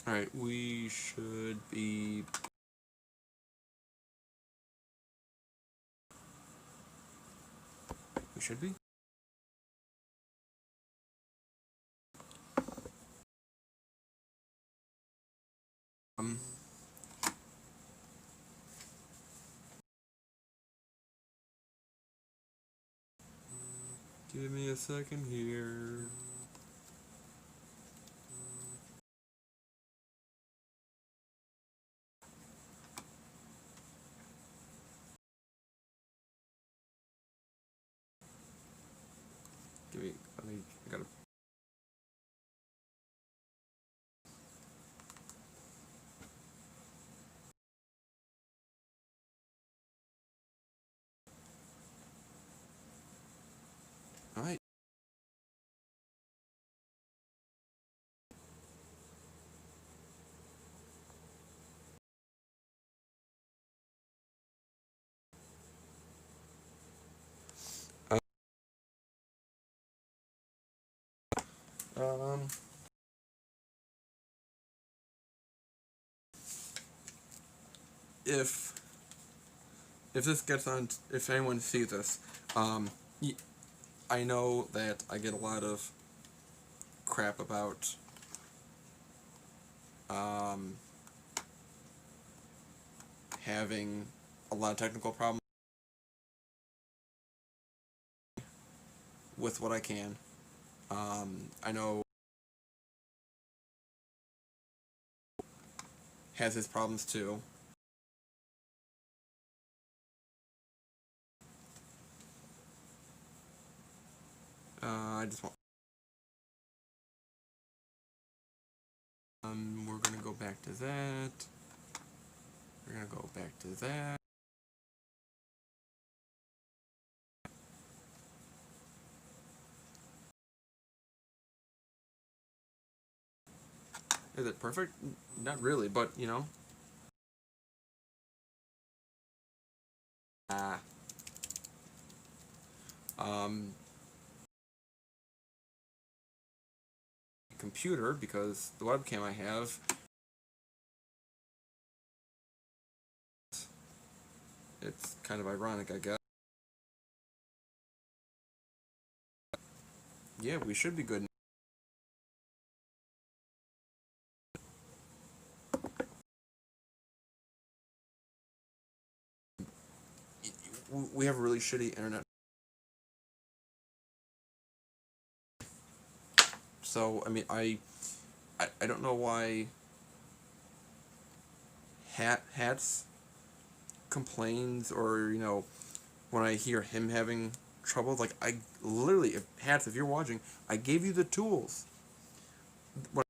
Alright, we should be... We should be? Um... Give me a second here. I gotta... Alright. Um... If... If this gets on... If anyone sees this, I know that I get a lot of crap about having a lot of technical problems with what I can. I know has his problems too. I just want... we're gonna go back to that. We're gonna go back to that. Is it perfect? Not really, but you know. Ah. Um. Computer, because the webcam I have, it's kind of ironic, I guess. Yeah, we should be good. We have a really shitty internet. So, I mean, I don't know why Hats complains, or, you know, when I hear him having trouble, like, I literally, if Hats, if you're watching, I gave you the tools. What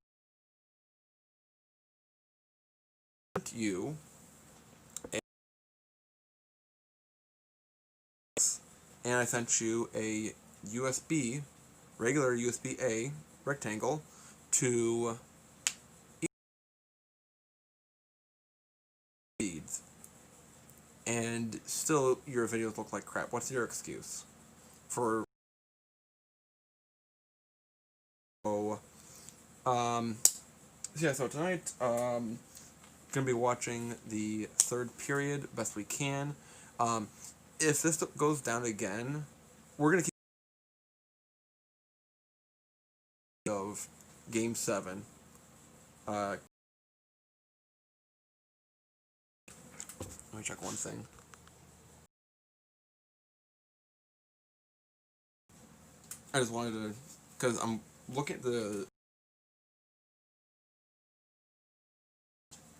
I sent you, and I sent you a USB, regular USB-A rectangle to feeds, and still your videos look like crap. What's your excuse for? Oh, um, so yeah. So tonight, gonna be watching the third period best we can. Um, if this goes down again, we're gonna keep of Game 7. Let me check one thing. I just wanted to, because I'm looking at the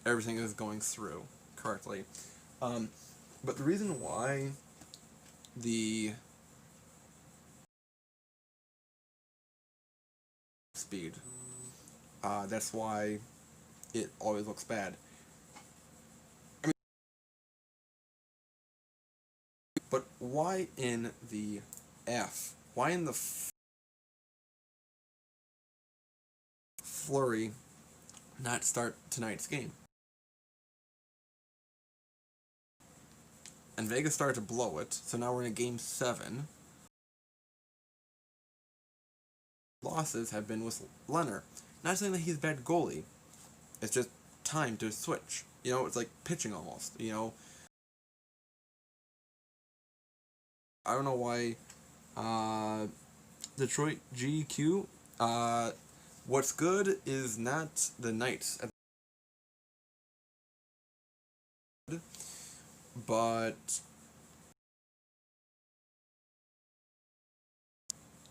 everything is going through correctly. But the reason why the speed, that's why it always looks bad. I mean, but why in the F? Why in the flurry not start tonight's game? And Vegas started to blow it, so now we're in a Game 7. Losses have been with Leonard. Not saying that he's a bad goalie. It's just time to switch. It's like pitching almost. I don't know why Detroit GQ. What's good is not the Knights, but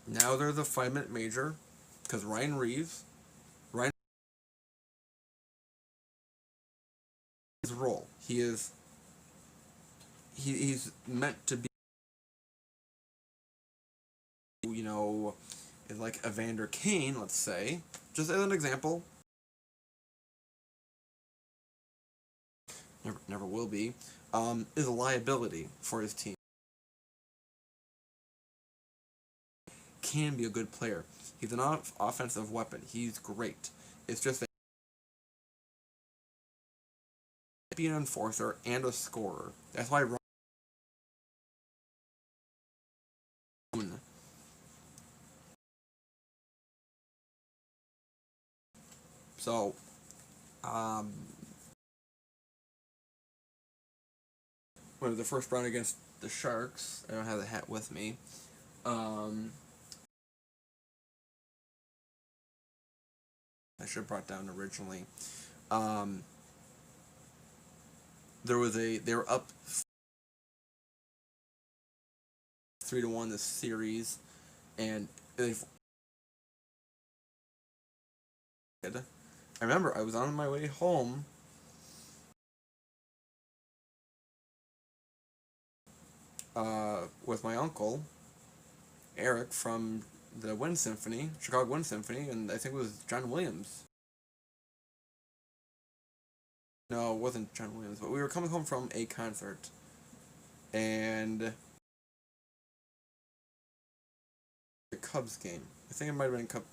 now there's a 5-minute major because Ryan his role. He's meant to be, is like Evander Kane, let's say, just as an example. Never will be. Is a liability for his team. Can be a good player. He's an offensive weapon. He's great. It's just that he be an enforcer and a scorer. That's why Ryan. So, when the first round against the Sharks, I don't have the hat with me. I should have brought down originally. They were up 3-1 this series, and I remember I was on my way home. With my uncle, Eric, from the Wind Symphony, Chicago Wind Symphony, and I think it was John Williams. No, it wasn't John Williams, but we were coming home from a concert, and the Cubs game. I think it might have been Cubs.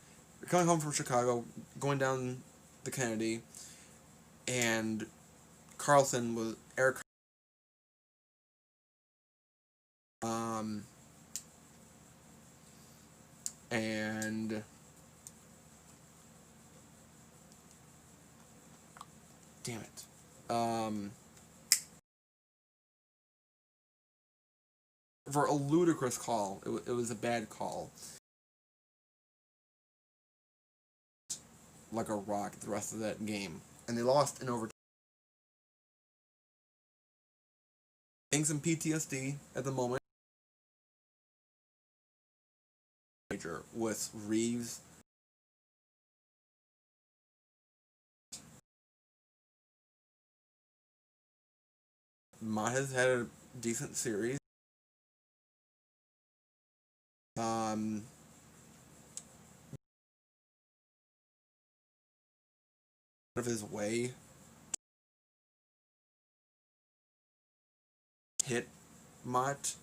We're coming home from Chicago, going down the Kennedy, and Eric. And damn it. For a ludicrous call. It was a bad call. Like a rock the rest of that game. And they lost in overtime. Getting some PTSD at the moment. With Reeves. Mott has had a decent series. Of his way hit Mott.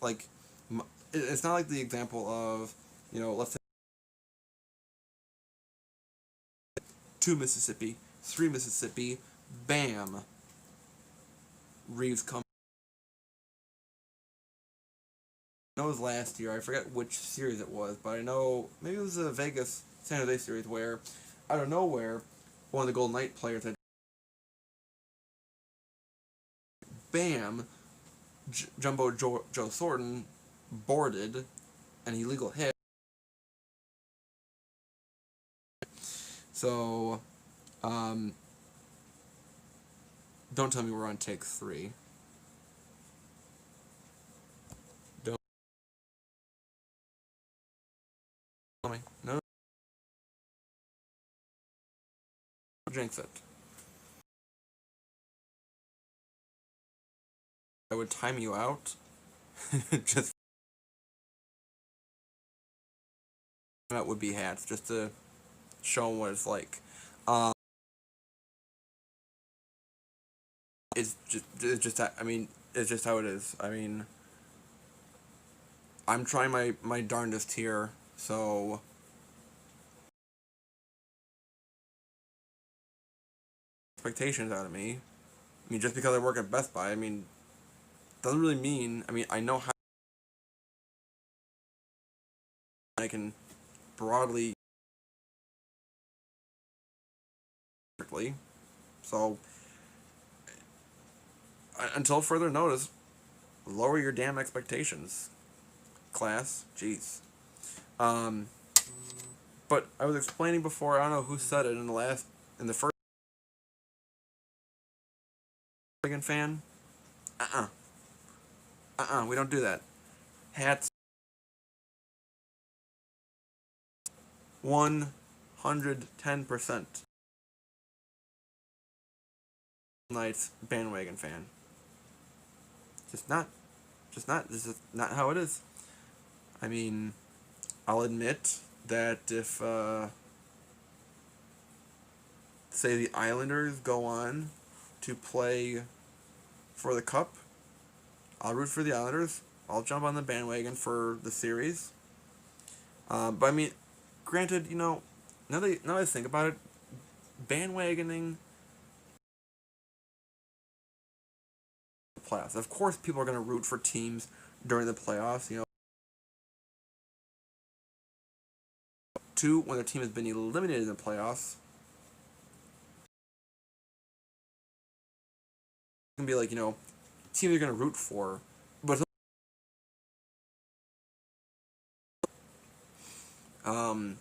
Like, it's not like the example of, let's say 2 Mississippi, 3 Mississippi, bam, Reeves comes. I know it was last year, I forget which series it was, but I know, maybe it was the Vegas San Jose series where, out of nowhere, one of the Golden Knight players had bam, Jumbo Joe Thornton boarded an illegal hit. So, don't tell me we're on take 3. Don't tell me. No. Jinx it. I would time you out. Just that would be hats, just to show them what it's like. It's just I mean, it's just how it is. I mean, I'm trying my darndest here, so expectations out of me. I mean, just because I work at Best Buy, I mean, doesn't really mean. I mean, I know how I can broadly correctly. So, until further notice, lower your damn expectations, class. Jeez. Um, but I was explaining before. I don't know who said it in the first fan. We don't do that. Hats. 110%. Knights bandwagon fan. Just not. Just not. This is not how it is. I mean, I'll admit that if, say, the Islanders go on to play for the Cup, I'll root for the Islanders. I'll jump on the bandwagon for the series. But I mean, granted, now that I think about it, bandwagoning the playoffs. Of course, people are going to root for teams during the playoffs. Two, when their team has been eliminated in the playoffs, it can be like, teams you're going to root for, but um,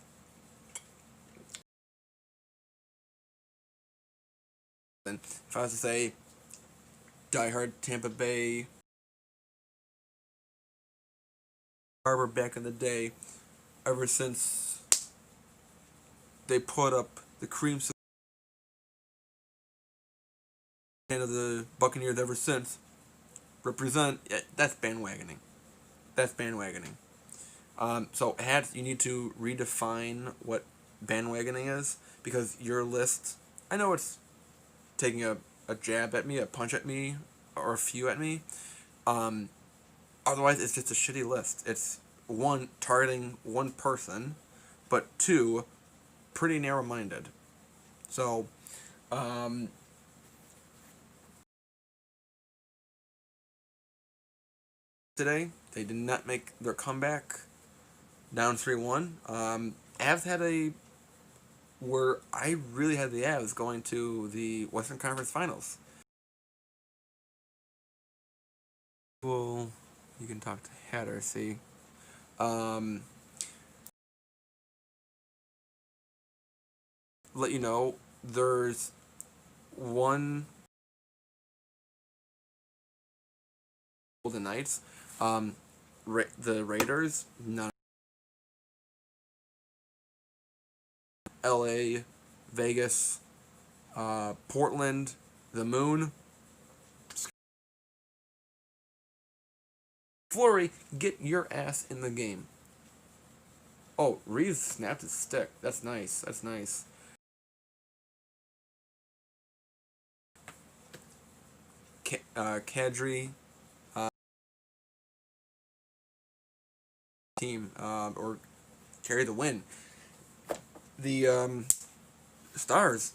and if I was to say diehard Tampa Bay Harbor back in the day, ever since they put up the cream of the Buccaneers ever since, represent, yeah, that's bandwagoning. That's bandwagoning. So hats, you need to redefine what bandwagoning is, because your list, I know it's taking a jab at me, a punch at me, or a few at me. Otherwise, it's just a shitty list. It's one, targeting one person, but two, pretty narrow-minded. So, today, they did not make their comeback, down 3-1. Avs had where I really had the Avs going to the Western Conference Finals. Well, you can talk to Hatter, see. Let you know, there's one Golden Knights. The Raiders, none. LA, Vegas, Portland, the Moon. Fleury, get your ass in the game. Oh, Reeves snapped his stick. That's nice. That's nice. Kadri, team, or carry the win. The Stars,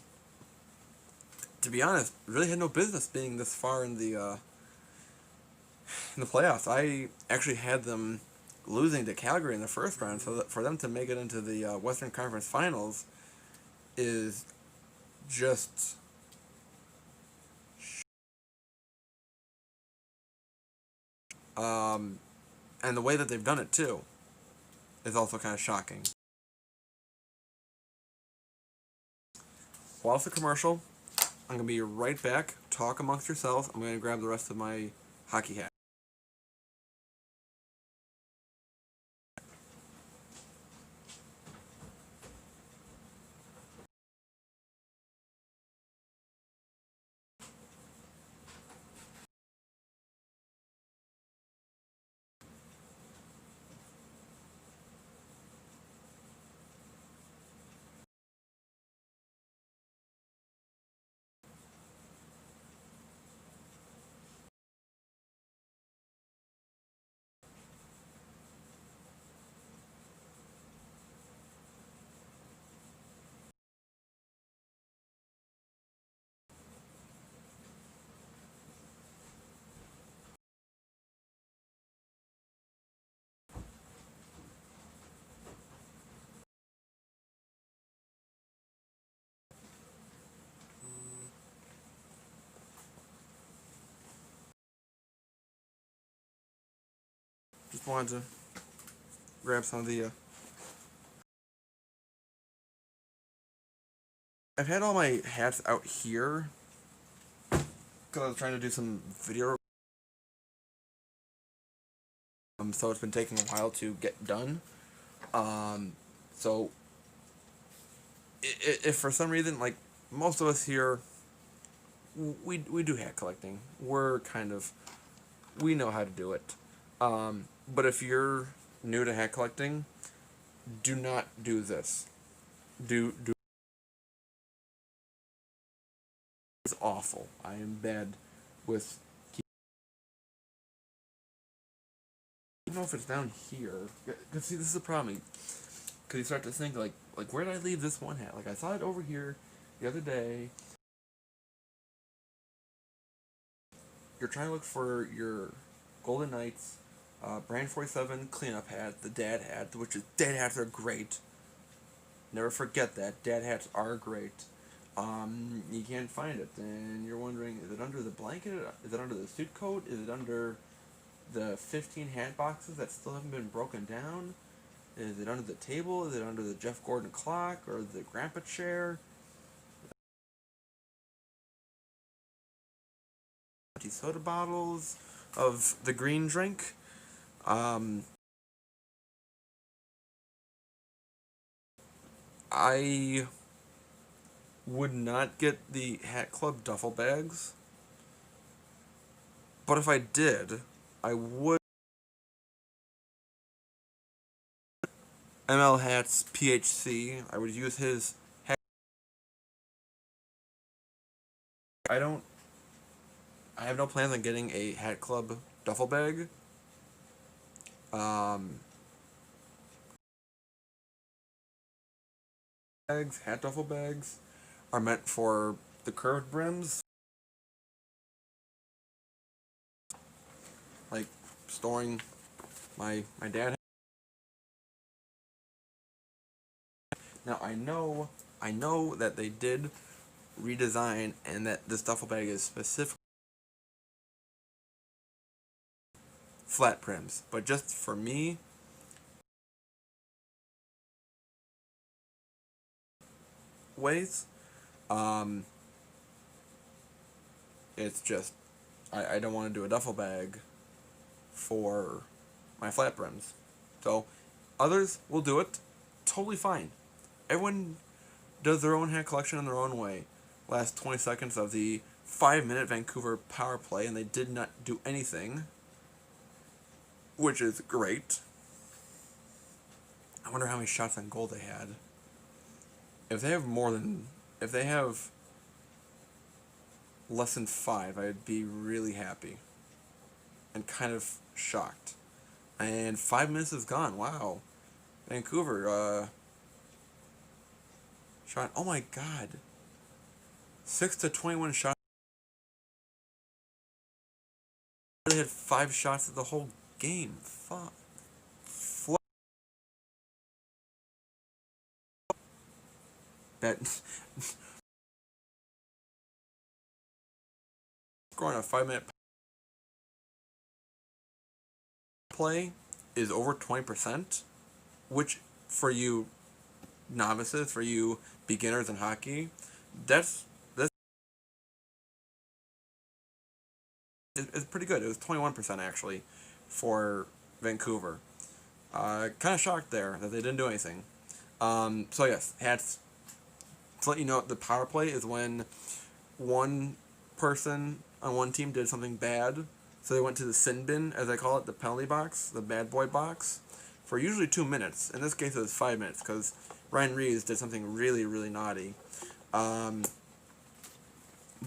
to be honest, really had no business being this far in the playoffs. I actually had them losing to Calgary in the first round, so that for them to make it into the Western Conference Finals is just and the way that they've done it too is also kind of shocking. While it's a commercial, I'm gonna be right back. Talk amongst yourselves. I'm gonna grab the rest of my hockey hat. wanted to grab some of the. I've had all my hats out here because I was trying to do some video. So it's been taking a while to get done. So if for some reason, like most of us here, we do hat collecting. We know how to do it. But if you're new to hat collecting, do not do this. Do It's awful. I am bad with. I don't know if it's down here. Cause see, this is the problem. Cause you start to think like where did I leave this one hat? Like I saw it over here the other day. You're trying to look for your Golden Knights, Brand 47 cleanup hat, the dad hat, which is dad hats are great. Never forget that dad hats are great. You can't find it, and you're wondering, is it under the blanket? Is it under the suit coat? Is it under the 15 hat boxes that still haven't been broken down? Is it under the table? Is it under the Jeff Gordon clock or the grandpa chair? Empty soda bottles of the green drink. I would not get the Hat Club duffel bags, but if I did, I would. ML Hats PHC. I would use his hat. I don't. I have no plans on getting a Hat Club duffel bag. Hat duffel bags are meant for the curved brims, like storing my dad. Now I know that they did redesign and that this duffel bag is specific flat brims, but just for me, ways, um, it's just I don't want to do a duffel bag for my flat brims. So others will do it, totally fine. Everyone does their own hat collection in their own way. Last 20 seconds of the 5-minute Vancouver power play, and they did not do anything, which is great. I wonder how many shots on goal they had. If they have less than 5, I'd be really happy and kind of shocked. And 5 minutes is gone. Wow. Vancouver, shot. Oh my god. 6 to 21 shots. They had 5 shots of the whole game. Fuck. That scoring a 5-minute play is over 20%, which for you novices, for you beginners in hockey, that's is pretty good. It was 21% actually for Vancouver. Kind of shocked there that they didn't do anything. So yes, hats. To let you know, the power play is when one person on one team did something bad, so they went to the sin bin, as I call it, the penalty box, the bad boy box, for usually 2 minutes. In this case, it was 5 minutes because Ryan Reeves did something really, really naughty. But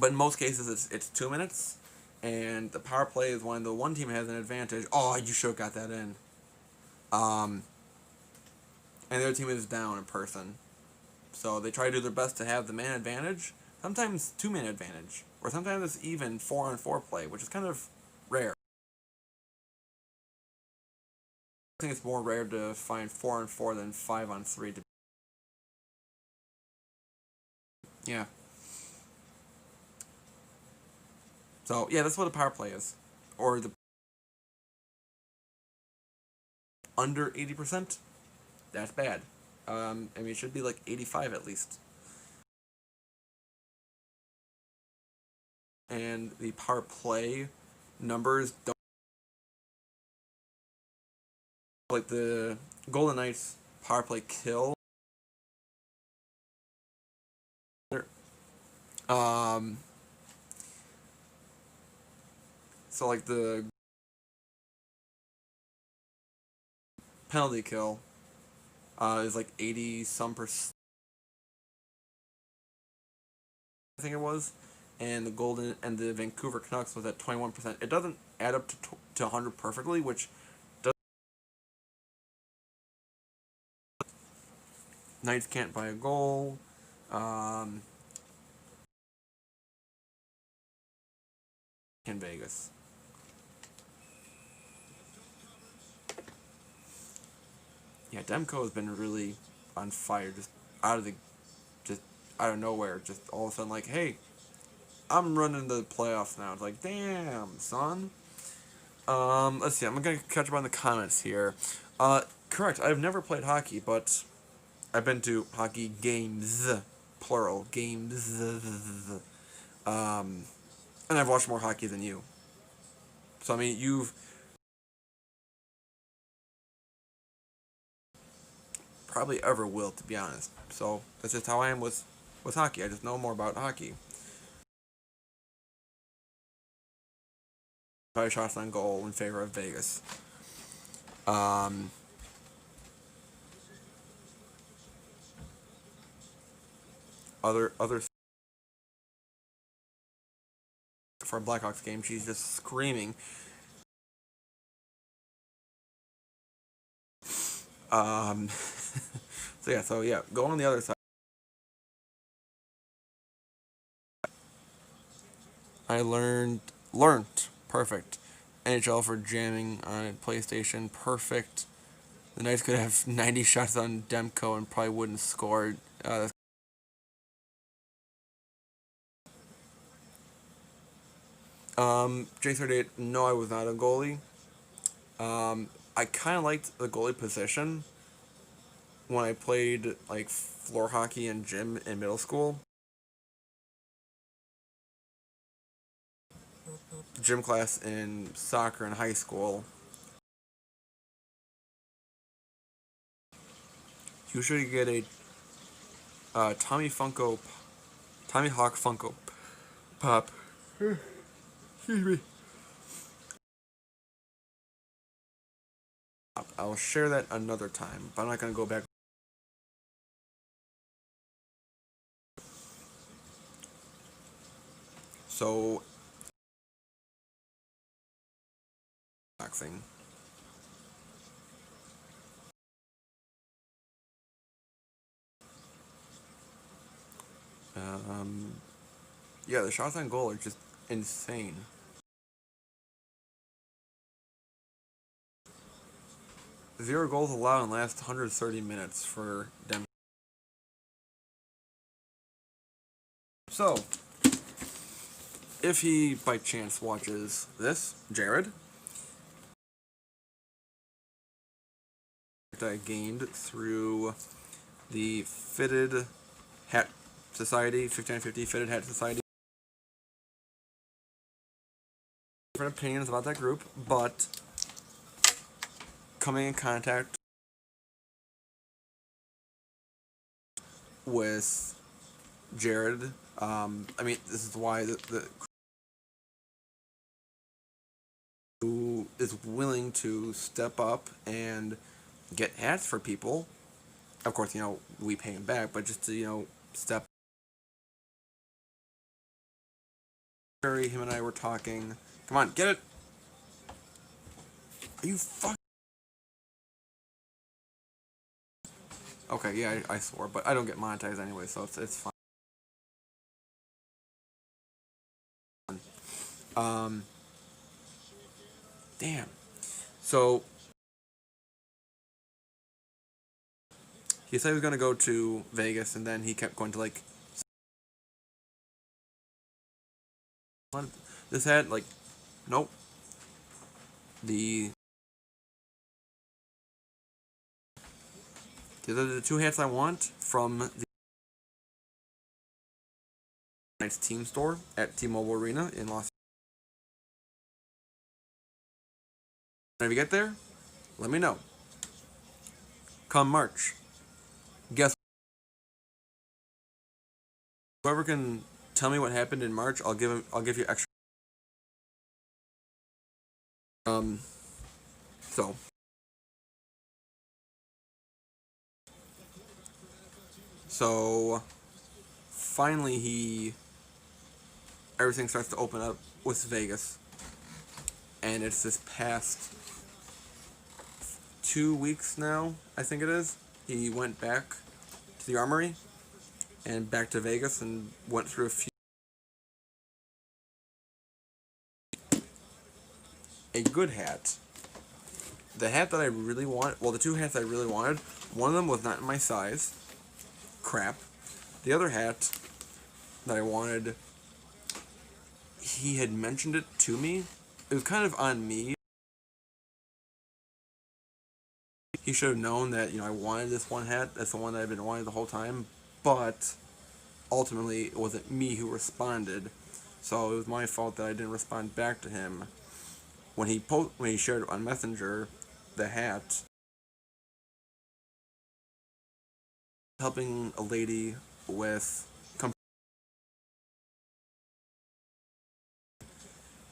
in most cases, it's 2 minutes, and the power play is when the one team has an advantage. Oh, you should have got that in. And the other team is down a person. So they try to do their best to have the man advantage, sometimes 2-man advantage, or sometimes it's even 4-on-4 play, which is kind of rare. I think it's more rare to find 4-on-4 than 5-on-3. Yeah. So yeah, that's what a power play is, or the under 80%, that's bad. I mean, it should be like 85 at least. And the power play numbers don't, like the Golden Knights power play kill. Um, so like the penalty kill is like 80 some percent, I think it was, and the Vancouver Canucks was at 21%. It doesn't add up to 100 perfectly, which does. Knights can't buy a goal. In Vegas. Yeah, Demko has been really on fire, just out of the, just out of nowhere, just all of a sudden like, hey, I'm running the playoffs now. It's like, damn, son. Let's see. I'm gonna catch up on the comments here. Correct. I've never played hockey, but I've been to hockey games, plural games. Um, and I've watched more hockey than you. So I mean, you've probably ever will, to be honest. So that's just how I am with hockey. I just know more about hockey. 5 shots on goal in favor of Vegas. Um, other for a Blackhawks game, she's just screaming. Um, so yeah, go on the other side. I learned perfect. NHL for jamming on a PlayStation, perfect. The Knights could have 90 shots on Demko and probably wouldn't score. J38, no, I was not a goalie. I kind of liked the goalie position when I played like floor hockey and gym in middle school. Gym class in soccer in high school. You should get a Tommy Hawk Funko Pop. Excuse me. I'll share that another time, but I'm not gonna go back. So, boxing. Um, yeah, the shots on goal are just insane. 0 goals allowed in the last 130 minutes for them. So, if he by chance watches this, Jared, I gained through the Fitted Hat Society, 5950 Fitted Hat Society. Different opinions about that group, but coming in contact with Jared, I mean, this is why the who is willing to step up and get hats for people. Of course, we pay him back, but just to, step. Him and I were talking. Come on, get it! Are you fuck? Okay, yeah, I swore, but I don't get monetized anyway, so it's fine. Um, damn. So he said he was gonna go to Vegas, and then he kept going to like. This hat, like, nope. The These are the two hats I want from the Knights team store at T-Mobile Arena in Los Angeles. And if you get there, let me know. Come March, guess whoever can tell me what happened in March, I'll give you extra. Um, so so finally everything starts to open up with Vegas, and it's this past 2 weeks now, I think it is. He went back to the Armory and back to Vegas and went through a few. A good hat. The hat that I really wanted, well, the two hats I really wanted, one of them was not in my size. Crap. The other hat that I wanted, he had mentioned it to me. It was kind of on me. He should have known that, I wanted this one hat. That's the one that I've been wanting the whole time. But ultimately, it wasn't me who responded. So it was my fault that I didn't respond back to him. When he shared on Messenger the hat, helping a lady with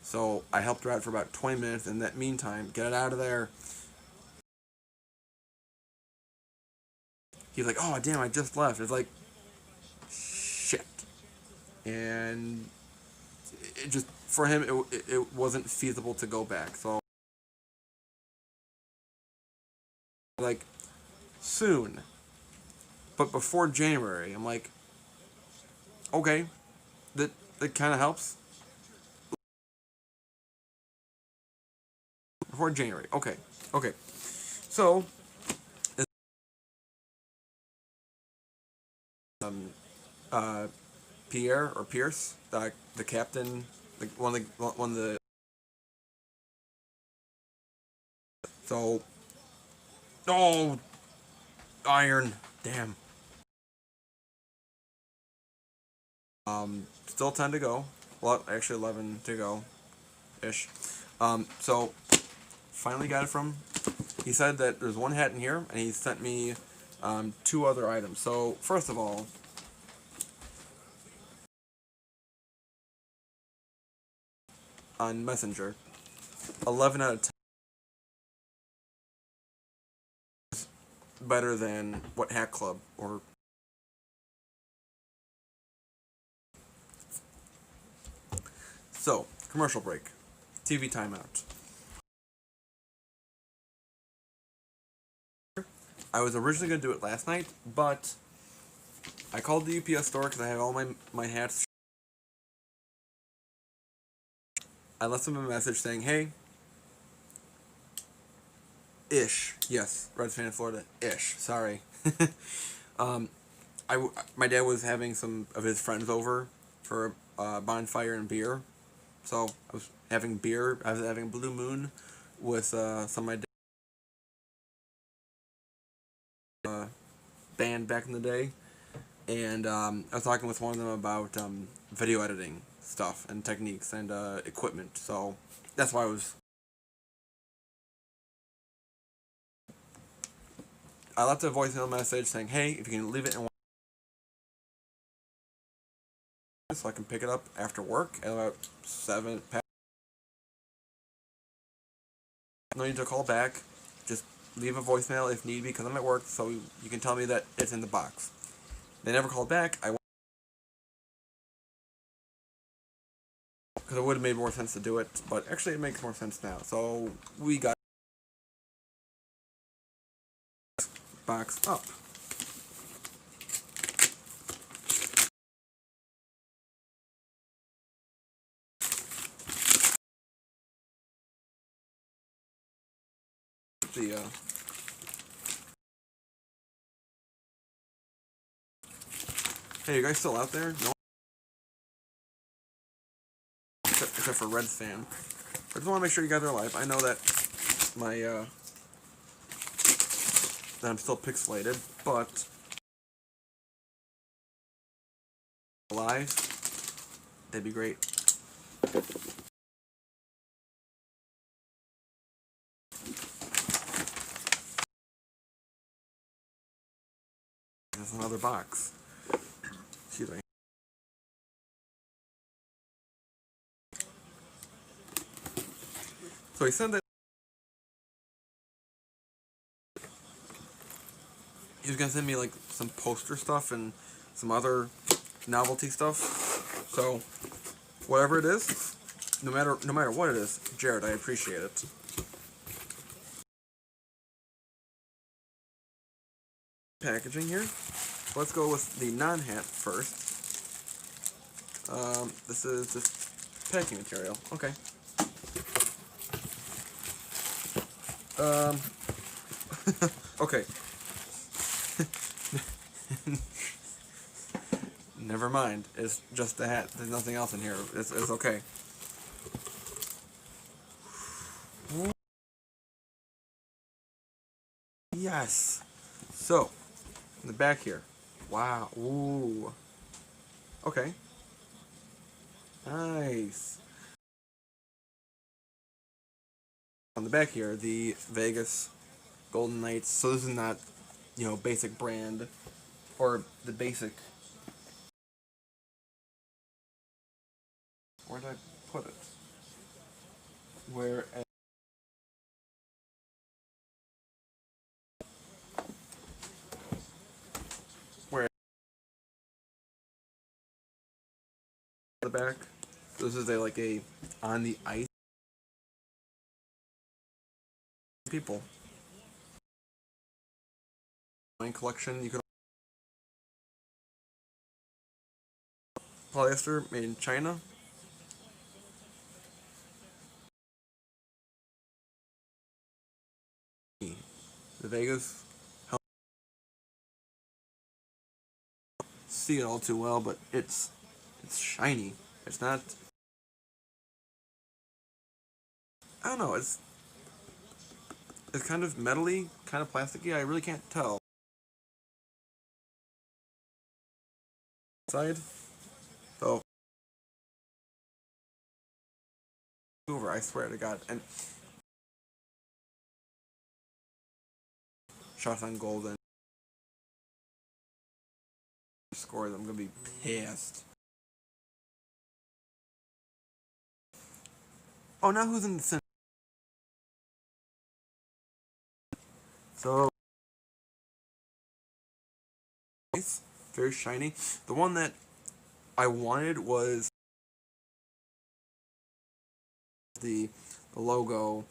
so I helped her out for about 20 minutes. In that meantime, get it out of there. He's like, oh damn, I just left. It's like, shit. And it just, for him, it wasn't feasible to go back. So, like, soon. But before January, I'm like, okay, that kind of helps. Before January, okay. So, um, uh, Pierre or Pierce, the captain, one of the. So, oh, iron, damn. Still 10 to go. Well, actually 11 to go, ish. So finally got it from. He said that there's one hat in here, and he sent me two other items. So first of all, on Messenger, 11 out of 10 better than what Hat Club or. So commercial break, TV timeout. I was originally going to do it last night, but I called the UPS store because I have all my hats. I left them a message saying, hey, ish, yes, Reds fan in Florida, ish, sorry. um, my dad was having some of his friends over for a bonfire and beer, so I was having beer. I was having Blue Moon with some of my band back in the day, and I was talking with one of them about video editing stuff and techniques and equipment. So that's why I left a voicemail message saying, "Hey, if you can leave it in one, so I can pick it up after work at about 7. No need to call back. Just leave a voicemail if need be because I'm at work, so you can tell me that it's in the box." They never called back. Because it would have made more sense to do it, but actually it makes more sense now. So we got box up. The hey, you guys still out there? No, except for Red fan. I just want to make sure you guys are alive. I know that my that I'm still pixelated, but alive, they'd be great. There's another box. Excuse me. So he said that he was gonna send me like some poster stuff and some other novelty stuff. So whatever it is, no matter what it is, Jared, I appreciate it. Packaging here. Let's go with the non-hat first. This is just packing material. Okay. Okay. Never mind. It's just a hat. There's nothing else in here. It's okay. Yes. So, in the back here. Wow. Ooh. Okay. Nice. On the back here, the Vegas Golden Knights. So this is not, basic brand or the basic. Where did I put it? Where? Where? The back. This is a on the ice people. Collection. You can polyester made in China. The Vegas. See it all too well, but it's shiny. It's not. I don't know. It's kind of metally, kind of plasticky. I really can't tell. Side. So over. I swear to God. And shots on gold and scores. I'm gonna be pissed. Oh, now who's in the center? So nice, very shiny. The one that I wanted was the logo,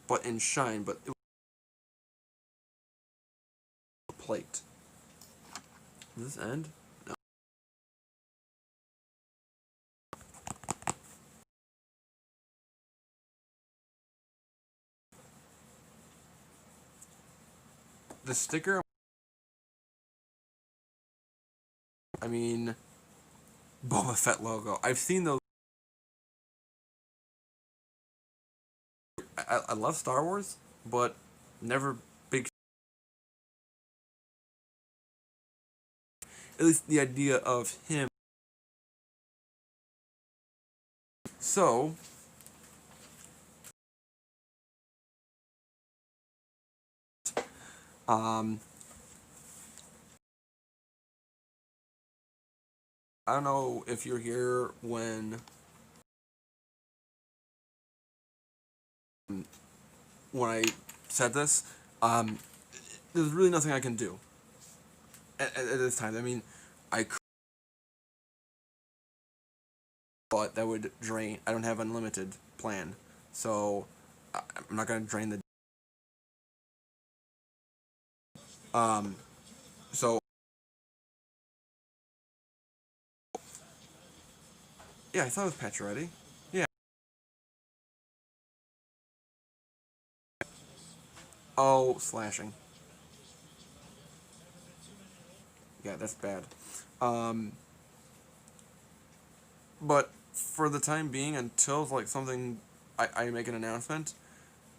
but in shine. But it was a plate. Does this end? No. The sticker. I mean, Boba Fett logo. I've seen those. I love Star Wars, but never big. At least the idea of him. So, um, I don't know if you're here when I said this. There's really nothing I can do at this time. I mean, I could, but that would drain. I don't have unlimited plan, so I'm not gonna drain the. Um, so yeah, I thought it was patch ready. Yeah. Oh, slashing. Yeah, that's bad. Um, but for the time being, until something, I make an announcement.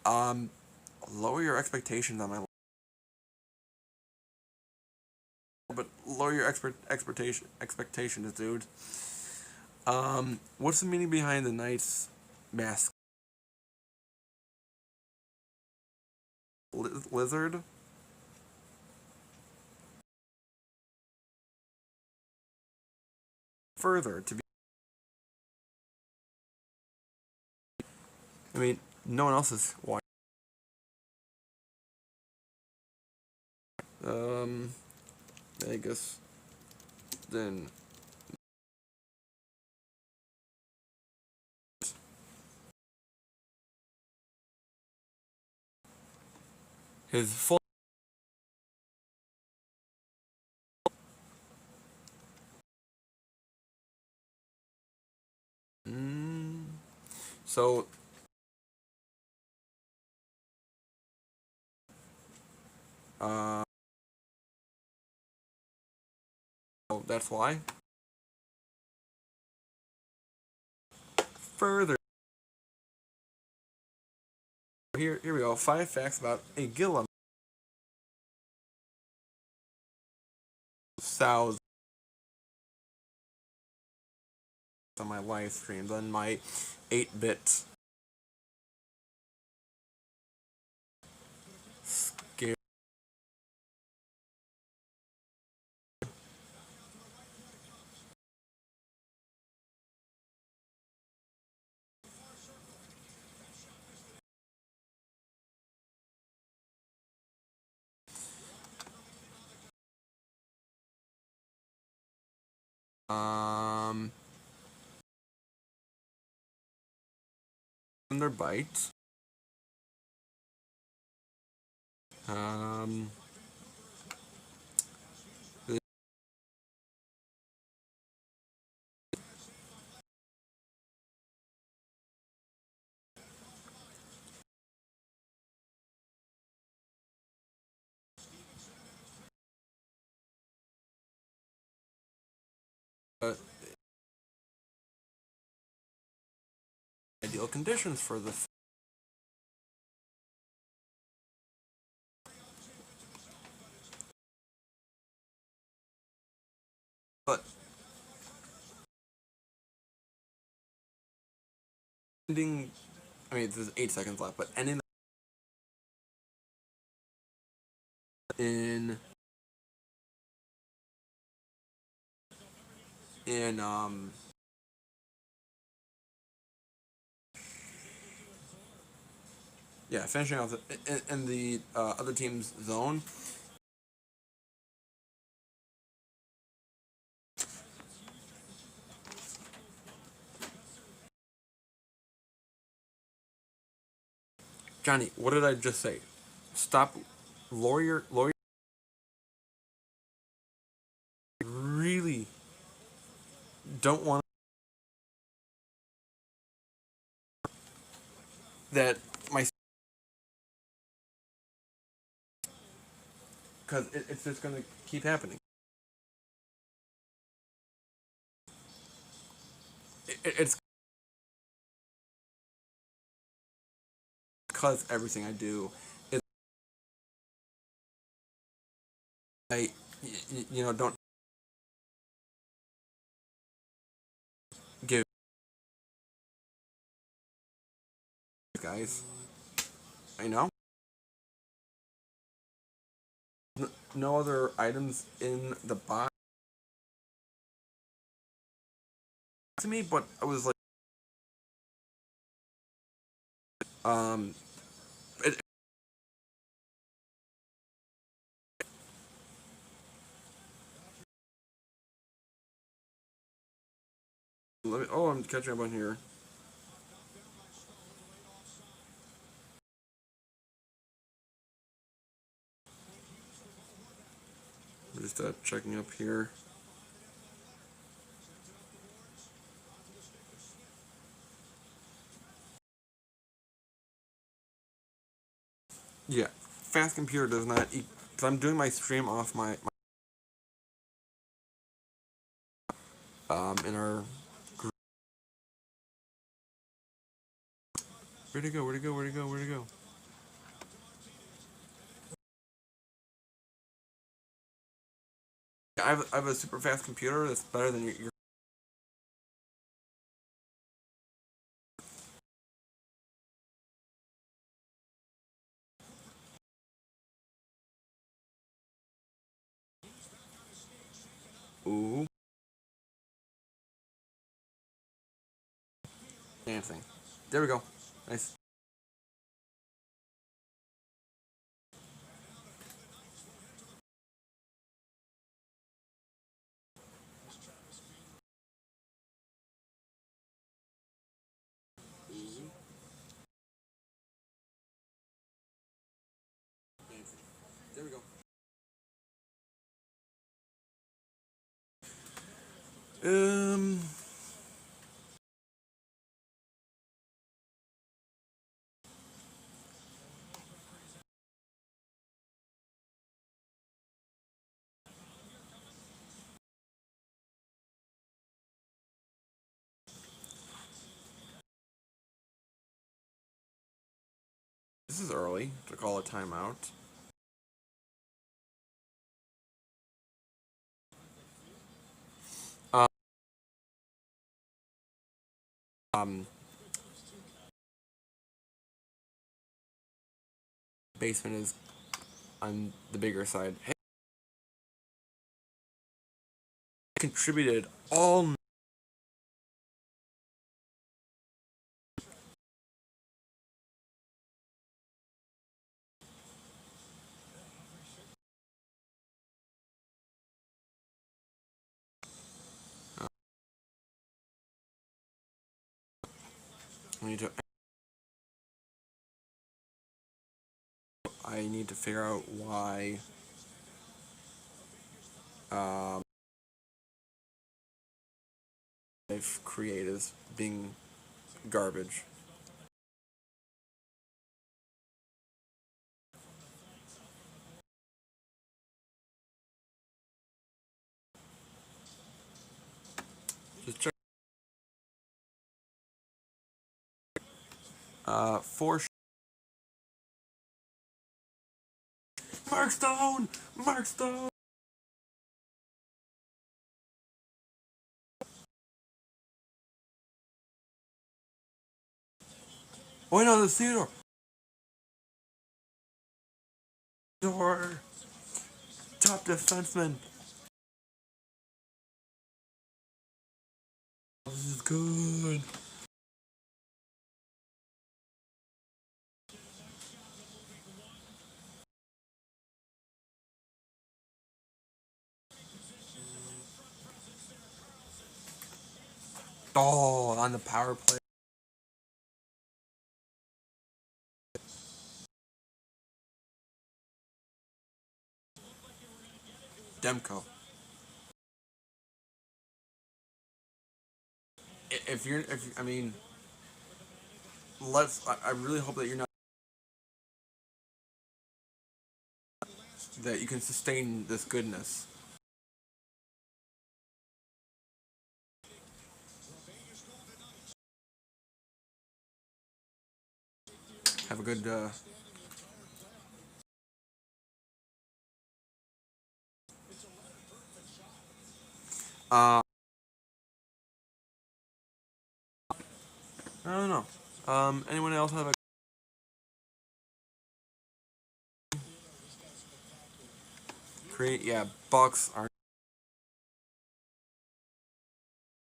Um, lower your expectations on my lower your expectations, dude. What's the meaning behind the knight's mask? Lizard? Further to be. I mean, no one else is watching. I guess then his full. So uh, that's why. Further, here we go. 5 facts about a Gila sows on my live streams on my 8-bit scale. Um, Thunder bite. Um, uh, ideal conditions for the. But ending. I mean, there's 8 seconds left, but ending in in yeah, finishing off in the other team's zone. Johnny, what did I just say? Stop, lawyer. Really don't want that my because it's just gonna keep happening. It's because everything I do is don't give guys. You know, no other items in the box to me, but I was like, um, it, I'm catching up on here. I'm just checking up here. Yeah, fast computer does not. Because I'm doing my stream off my in our group. Where'd it go? Where'd it go? Where'd it go? Where'd it go? I have a super fast computer that's better than your. Ooh. Dancing. There we go. Nice. There we go. Um. This is early to call a timeout. Um. Basement is on the bigger side. Hey, contributed all. I need to. I need to figure out why. Um. I've created as being garbage. Just check. Four. Mark Stone. Mark Stone. Oh no, the Theodore. Theodore. Top defenseman. This is good. Oh, on the power play. Demko. If you're, if I mean, let's. I really hope that you're not. That you can sustain this goodness. Have a good. Uh, I don't know. Anyone else have a create? Yeah, Bucks are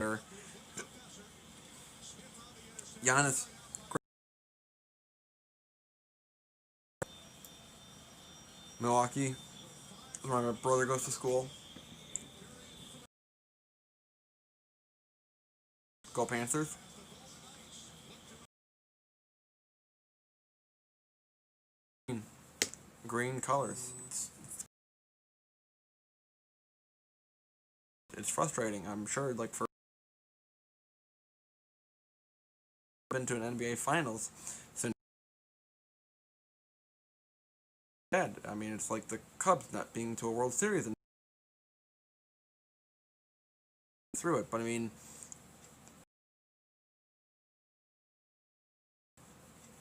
there. Giannis, Milwaukee. Where my brother goes to school. Go Panthers. Green, green colors. It's frustrating. I'm sure. Like for been to an NBA Finals since dead. I mean, it's like the Cubs not being to a World Series and through it. But I mean,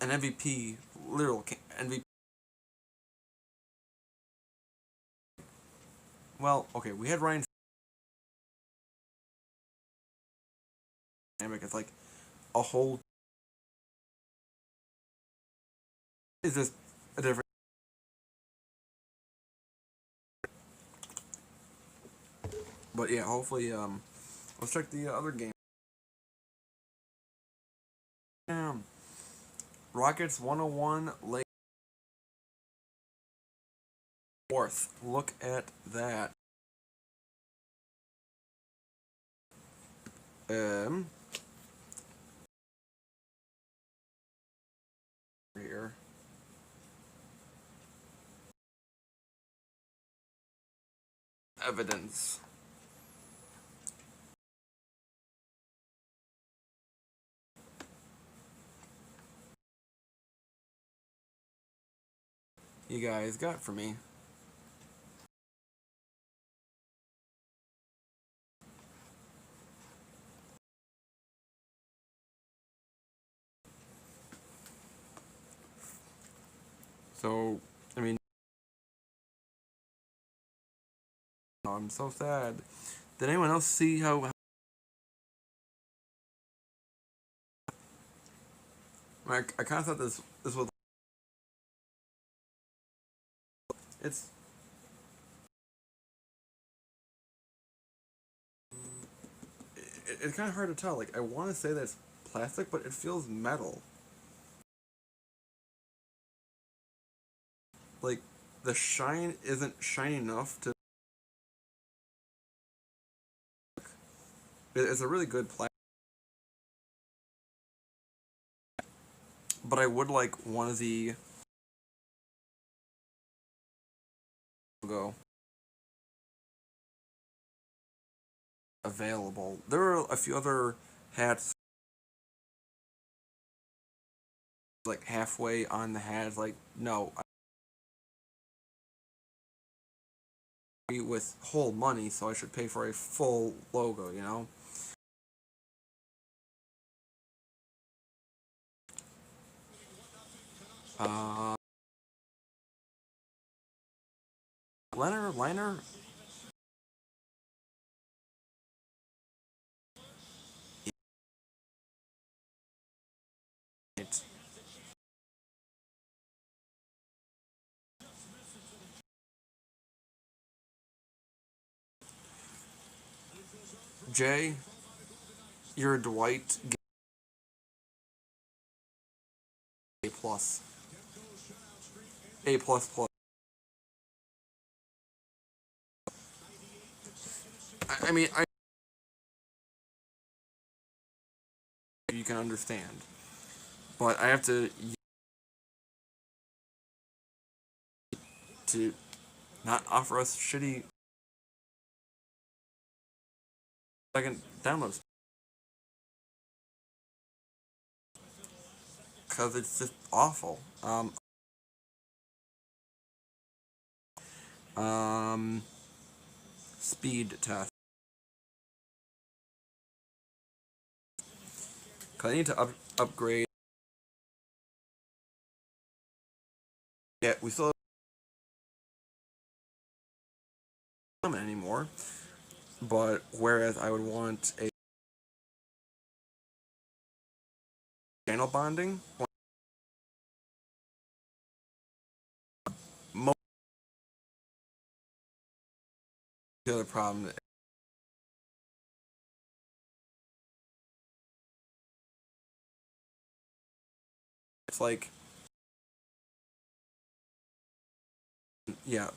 an MVP, literal MVP. well, okay, we had Ryan. It's like a whole. Is just a different. But yeah, hopefully, let's check the other game. Rockets 101 late fourth. Look at that. Um, here. Evidence. You guys got for me. So, I mean, I'm so sad. Did anyone else see how? I kind of thought this was. It's it's kind of hard to tell. Like I want to say that it's plastic, but it feels metal. Like the shine isn't shiny enough to. It's a really good plastic, but I would like one of the logo available. There are a few other hats like halfway on the hat. Like no, I with whole money, so I should pay for a full logo. You know. Uh, liner. It's Jay, you're a Dwight A plus, A plus plus. I mean, you can understand, but I have to not offer us shitty second downloads because it's just awful. Um, speed test. Cause I need to upgrade. Yeah, we still don't have them anymore. But whereas I would want a channel bonding, most the other problem it's like yeah,